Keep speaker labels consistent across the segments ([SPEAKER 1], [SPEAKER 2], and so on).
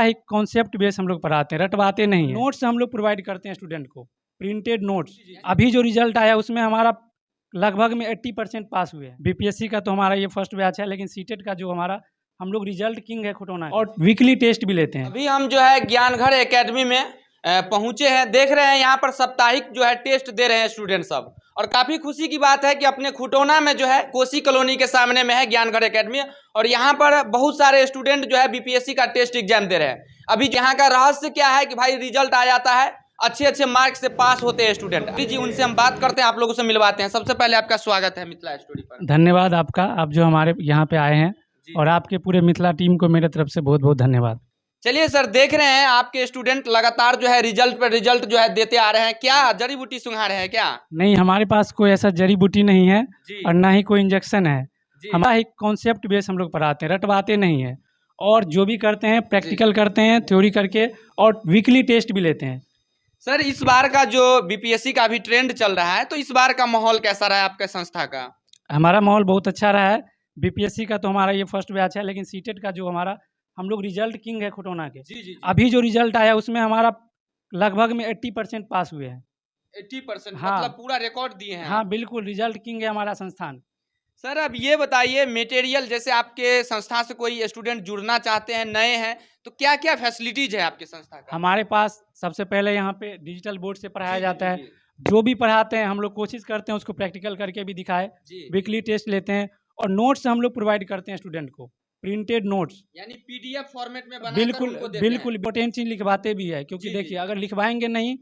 [SPEAKER 1] एक concept base हम लोग पढ़ाते हैं, रटवाते नहीं हैं। नोट्स हम लोग प्रोवाइड करते हैं स्टूडेंट को, प्रिंटेड नोट्स। अभी जो रिजल्ट आया उसमें हमारा लगभग में 80% पास हुए हैं। बीपीएससी का तो हमारा ये फर्स्ट बैच है, लेकिन सीटेट का जो हमारा हम लोग रिजल्ट किंग है खुटौना, और वीकली टेस्ट भी लेते हैं।
[SPEAKER 2] अभी हम जो है ज्ञानघर एकेडमी में पहुंचे हैं। देख रहे हैं यहाँ पर साप्ताहिक जो है टेस्ट दे रहे हैं स्टूडेंट सब, और काफी खुशी की बात है कि अपने खुटौना में जो है कोसी कॉलोनी के सामने में है ज्ञानघर एकेडमी, और यहाँ पर बहुत सारे स्टूडेंट जो है बीपीएससी का टेस्ट एग्जाम दे रहे हैं। अभी यहाँ का रहस्य क्या है कि भाई रिजल्ट आ जाता है, अच्छे अच्छे मार्क्स से पास होते हैं स्टूडेंट। जी उनसे हम बात करते हैं, आप लोगों से मिलवाते हैं। सबसे पहले आपका स्वागत है मिथिला स्टोरी पर।
[SPEAKER 1] धन्यवाद आपका, आप जो हमारे यहाँ पे आए हैं, और आपके पूरे मिथिला टीम को मेरे तरफ से बहुत बहुत धन्यवाद।
[SPEAKER 2] चलिए सर, देख रहे हैं आपके स्टूडेंट लगातार जो है रिजल्ट पर रिजल्ट जो है देते आ रहे हैं। क्या जड़ी बूटी सुंघा रहे हैं क्या?
[SPEAKER 1] नहीं, हमारे पास कोई ऐसा जड़ी बूटी नहीं है और ना ही कोई इंजेक्शन है। हमारा एक कॉन्सेप्ट बेस हम लोग पढ़ाते हैं, रटवाते नहीं है, और जो भी करते हैं प्रैक्टिकल करते हैं, थ्योरी करके, और वीकली टेस्ट भी लेते हैं।
[SPEAKER 2] सर इस बार का जो बीपीएससी का भी ट्रेंड चल रहा है, तो इस बार का माहौल कैसा रहा है आपके संस्था का?
[SPEAKER 1] हमारा माहौल बहुत अच्छा रहा है। बीपीएससी का तो हमारा ये फर्स्ट बैच है, लेकिन सीटेट का जो हमारा हम लोग रिजल्ट किंग है खुटौना के।
[SPEAKER 2] जी।
[SPEAKER 1] अभी जो रिजल्ट आया उसमें हमारा लगभग में 80% पास हुए हैं।
[SPEAKER 2] 80%?
[SPEAKER 1] हाँ,
[SPEAKER 2] मतलब पूरा रिकॉर्ड दिए हैं।
[SPEAKER 1] हाँ बिल्कुल, रिजल्ट किंग है हमारा संस्थान।
[SPEAKER 2] सर अब ये बताइए, मटेरियल जैसे आपके संस्था से कोई स्टूडेंट जुड़ना चाहते हैं, नए हैं, तो क्या क्या फैसिलिटीज है आपके संस्था का?
[SPEAKER 1] हमारे पास सबसे पहले यहाँ पे डिजिटल बोर्ड से पढ़ाया जाता है। जो भी पढ़ाते हैं हम लोग कोशिश करते हैं उसको प्रैक्टिकल करके भी दिखाए। वीकली टेस्ट लेते हैं, और नोट्स हम लोग प्रोवाइड करते हैं स्टूडेंट को, प्रिंटेड नोट्स,
[SPEAKER 2] यानी पीडीएफ फॉर्मेट में बनाकर
[SPEAKER 1] बिल्कुल
[SPEAKER 2] उनको देते
[SPEAKER 1] बिल्कुल इंपॉर्टेंट चीज लिखवाते भी है, क्योंकि
[SPEAKER 2] जी,
[SPEAKER 1] देखिए अगर लिखवाएंगे नहीं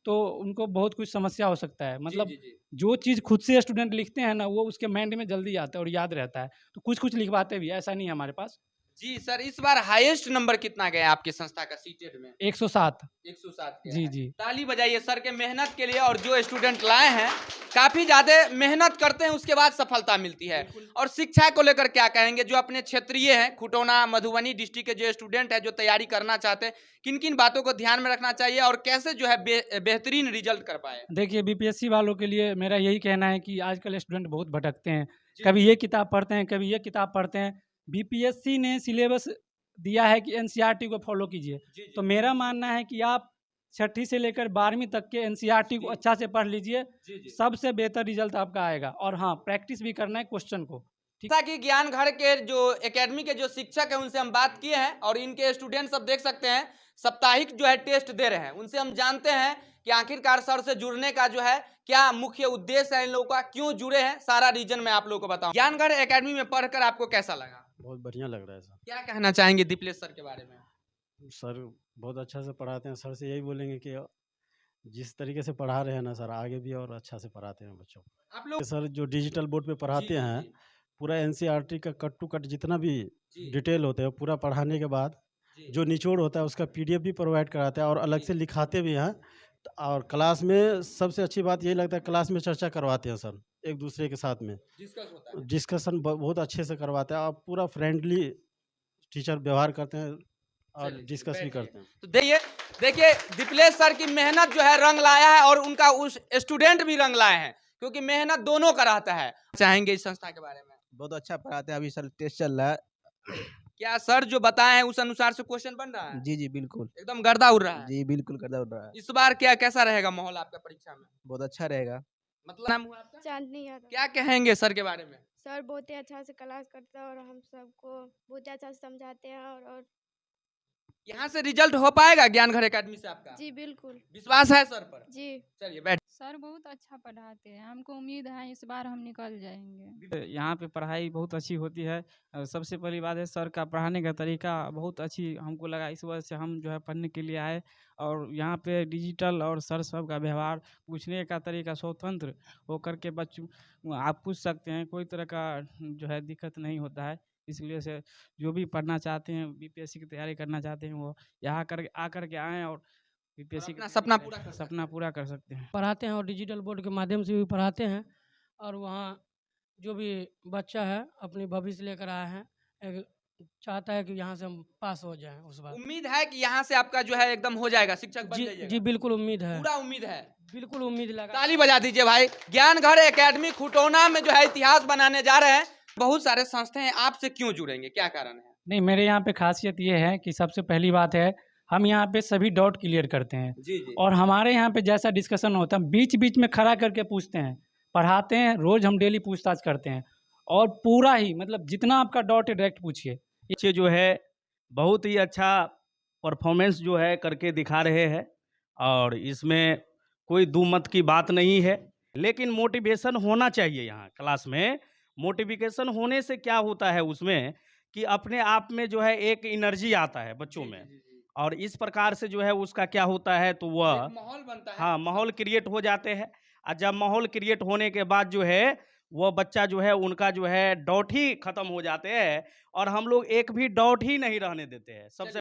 [SPEAKER 1] तो उनको बहुत कुछ समस्या हो सकता है। मतलब
[SPEAKER 2] जी।
[SPEAKER 1] जो चीज़ खुद से स्टूडेंट लिखते हैं ना, वो उसके माइंड में जल्दी आता है और याद रहता है, तो कुछ कुछ लिखवाते भी है, ऐसा नहीं है हमारे पास।
[SPEAKER 2] जी सर, इस बार हाईएस्ट नंबर कितना गया आपकी संस्था का सीटेट में?
[SPEAKER 1] 107।
[SPEAKER 2] 107
[SPEAKER 1] जी।
[SPEAKER 2] ताली बजाइए सर के मेहनत के लिए। और जो स्टूडेंट लाए हैं काफी ज्यादा मेहनत करते हैं, उसके बाद सफलता मिलती है। और शिक्षा को लेकर क्या कहेंगे, जो अपने क्षेत्रीय हैं खुटौना मधुबनी डिस्ट्रिक्ट के जो स्टूडेंट है जो तैयारी करना चाहते हैं, किन किन बातों को ध्यान में रखना चाहिए और कैसे जो है बेहतरीन रिजल्ट कर पाए?
[SPEAKER 1] देखिए बीपीएससी वालों के लिए मेरा यही कहना है कि आजकल स्टूडेंट बहुत भटकते हैं, कभी ये किताब पढ़ते हैं, कभी ये किताब पढ़ते हैं। बीपीएससी ने सिलेबस दिया है कि एनसीईआरटी को फॉलो कीजिए, तो मेरा मानना है कि आप 6ठी से लेकर 12वीं तक के एनसीईआरटी को अच्छा से पढ़ लीजिए, सबसे बेहतर रिजल्ट आपका आएगा। और हाँ, प्रैक्टिस भी करना है क्वेश्चन को।
[SPEAKER 2] जैसा कि ज्ञानघर के जो एकेडमी के जो शिक्षक हैं उनसे हम बात किए हैं, और इनके स्टूडेंट सब देख सकते हैं साप्ताहिक जो है टेस्ट दे रहे हैं। उनसे हम जानते हैं कि आखिरकार सर से जुड़ने का जो है क्या मुख्य उद्देश्य है इन लोगों का, क्यों जुड़े हैं, सारा रीजन मैं आप लोगों को बताऊं। ज्ञानघर एकेडमी में पढ़कर आपको कैसा लगा?
[SPEAKER 3] बहुत बढ़िया लग रहा है सर।
[SPEAKER 2] क्या कहना चाहेंगे दीपलेश सर के बारे में?
[SPEAKER 3] सर बहुत अच्छा से पढ़ाते हैं। सर से यही बोलेंगे कि जिस तरीके से पढ़ा रहे हैं ना सर, आगे भी और अच्छा से पढ़ाते हैं बच्चों को।
[SPEAKER 2] आप लोग
[SPEAKER 3] सर जो डिजिटल बोर्ड पे पढ़ाते हैं, पूरा एनसीईआरटी का कट टू कट जितना भी डिटेल होते हैं पूरा पढ़ाने के बाद जो निचोड़ होता है उसका पीडीएफ भी प्रोवाइड कराते हैं, और अलग से लिखाते भी हैं। और क्लास में सबसे अच्छी बात यही लगता है, क्लास में चर्चा करवाते हैं सर एक दूसरे के साथ में, डिस्कशन बहुत अच्छे से करवाते हैं, और पूरा फ्रेंडली टीचर व्यवहार करते हैं और डिस्कस भी करते हैं।
[SPEAKER 2] तो देखिए दीपलेश सर की मेहनत जो है रंग लाया है, और उनका उस स्टूडेंट भी रंग लाए हैं, क्योंकि मेहनत दोनों का रहता है। चाहेंगे इस संस्था के बारे में?
[SPEAKER 4] बहुत अच्छा पढ़ाते हैं। अभी सर टेस्ट चल रहा है।
[SPEAKER 2] क्या सर जो बताए हैं उस अनुसार से क्वेश्चन बन रहा है?
[SPEAKER 4] जी बिल्कुल,
[SPEAKER 2] एकदम गर्दा उड़ रहा है।
[SPEAKER 4] जी बिल्कुल गर्दा उड़ रहा है।
[SPEAKER 2] इस बार क्या कैसा रहेगा माहौल आपका परीक्षा में?
[SPEAKER 4] बहुत अच्छा रहेगा।
[SPEAKER 2] मतलब नाम हुआ आपका?
[SPEAKER 5] चांदनी यादव।
[SPEAKER 2] क्या कहेंगे सर के बारे में?
[SPEAKER 5] सर बहुत ही अच्छा से क्लास करते हैं और हम सबको बहुत ही अच्छा से समझाते हैं। और
[SPEAKER 2] यहाँ से रिजल्ट हो पाएगा ज्ञानघर एकेडमी से आपका?
[SPEAKER 5] जी बिल्कुल,
[SPEAKER 2] विश्वास है सर पर?
[SPEAKER 5] जी।
[SPEAKER 2] चलिए बैठ।
[SPEAKER 6] सर बहुत अच्छा पढ़ाते हैं, हमको उम्मीद है इस बार हम निकल जाएंगे।
[SPEAKER 1] यहाँ पे पढ़ाई बहुत अच्छी होती है। सबसे पहली बात है सर का पढ़ाने का तरीका बहुत अच्छी हमको लगा, इस वजह से हम जो है पढ़ने के लिए आए। और यहाँ पे डिजिटल और सर सब का व्यवहार, पूछने का तरीका स्वतंत्र होकर के बच्चों आप पूछ सकते हैं, कोई तरह का जो है दिक्कत नहीं होता है। इसलिए से जो भी पढ़ना चाहते हैं, बीपीएससी की तैयारी करना चाहते हैं, वो यहाँ आकर के आएँ और बीपीएससी
[SPEAKER 2] अपना सपना
[SPEAKER 1] पूरा कर सकते हैं। पढ़ाते हैं और डिजिटल बोर्ड के माध्यम से भी पढ़ाते हैं, और वहाँ जो भी बच्चा है अपनी भविष्य लेकर आया है, चाहता है कि यहाँ से हम पास हो जाएं। उस बात
[SPEAKER 2] उम्मीद है कि यहाँ से आपका जो है एकदम हो जाएगा, शिक्षक बन जाइएगा।
[SPEAKER 1] जी बिल्कुल उम्मीद है,
[SPEAKER 2] पूरा उम्मीद है,
[SPEAKER 1] बिल्कुल उम्मीद लगा।
[SPEAKER 2] ताली बजा दीजिए भाई। ज्ञानघर एकेडमी खुटौना में जो है इतिहास बनाने जा रहे हैं। बहुत सारे संस्थाएं आपसे क्यों जुड़ेंगे, क्या कारण है?
[SPEAKER 7] नहीं, मेरे यहाँ पे खासियत ये है कि सबसे पहली बात है, हम यहाँ पे सभी डाउट क्लियर करते हैं।
[SPEAKER 2] जी जी
[SPEAKER 7] और हमारे यहाँ पे जैसा डिस्कशन होता है, बीच बीच में खड़ा करके पूछते हैं, पढ़ाते हैं, रोज हम डेली पूछताछ करते हैं और पूरा ही मतलब जितना आपका डाउट है डायरेक्ट पूछिए।
[SPEAKER 8] बच्चे जो है बहुत ही अच्छा परफॉर्मेंस जो है करके दिखा रहे हैं और इसमें कोई दो मत की बात नहीं है, लेकिन मोटिवेशन होना चाहिए यहाँ क्लास में। मोटिवेशन होने से क्या होता है उसमें कि अपने आप में जो है एक एनर्जी आता है बच्चों में, और इस प्रकार से जो है उसका क्या होता है तो वह
[SPEAKER 2] एक माहौल बनता है।
[SPEAKER 8] हाँ माहौल क्रिएट हो जाते हैं। और जब माहौल क्रिएट होने के बाद जो है वो बच्चा जो है उनका जो है डाउट ही खत्म हो जाते हैं और हम लोग एक भी डाउट ही नहीं रहने देते हैं। सबसे